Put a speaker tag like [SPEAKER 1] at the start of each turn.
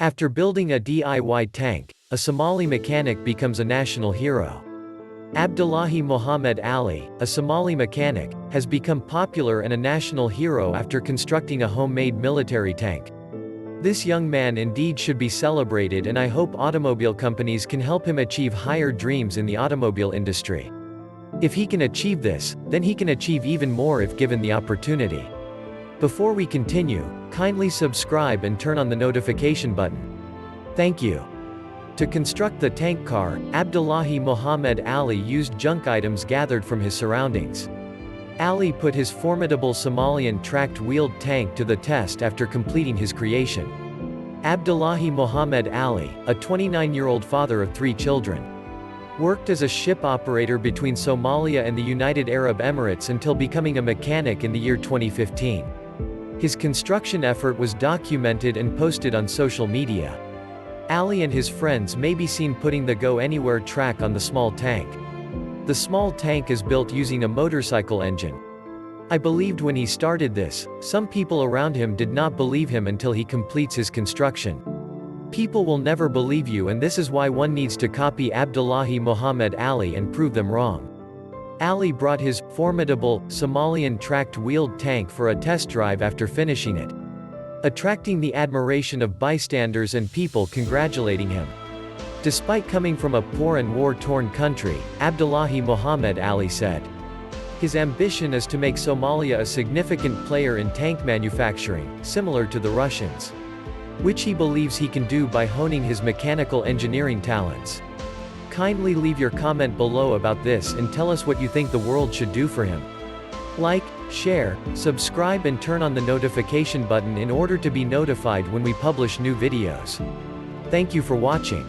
[SPEAKER 1] After building a DIY tank, a Somali mechanic becomes a national hero. Abdullahi Muhamed Ali, a Somali mechanic, has become popular and a national hero after constructing a homemade military tank. This young man indeed should be celebrated, and I hope automobile companies can help him achieve higher dreams in the automobile industry. If he can achieve this, then he can achieve even more if given the opportunity. Before we continue, kindly subscribe and turn on the notification button. Thank you. To construct the tank car, Abdullahi Muhamed Ali used junk items gathered from his surroundings. Ali put his formidable Somalian tracked-wheeled tank to the test after completing his creation. Abdullahi Muhamed Ali, a 29-year-old father of 3 children, worked as a ship operator between Somalia and the United Arab Emirates until becoming a mechanic in the year 2015. His construction effort was documented and posted on social media. Ali and his friends may be seen putting the Go Anywhere track on the small tank. The small tank is built using a motorcycle engine. I believed when he started this. Some people around him did not believe him until he completes his construction. People will never believe you, and this is why one needs to copy Abdullahi Muhamed Ali and prove them wrong. Ali brought his formidable Somalian tracked-wheeled tank for a test drive after finishing it, attracting the admiration of bystanders and people congratulating him. Despite coming from a poor and war-torn country, Abdullahi Muhamed Ali said, his ambition is to make Somalia a significant player in tank manufacturing, similar to the Russians, which he believes he can do by honing his mechanical engineering talents. Kindly leave your comment below about this and tell us what you think the world should do for him. Like, share, subscribe and turn on the notification button in order to be notified when we publish new videos. Thank you for watching.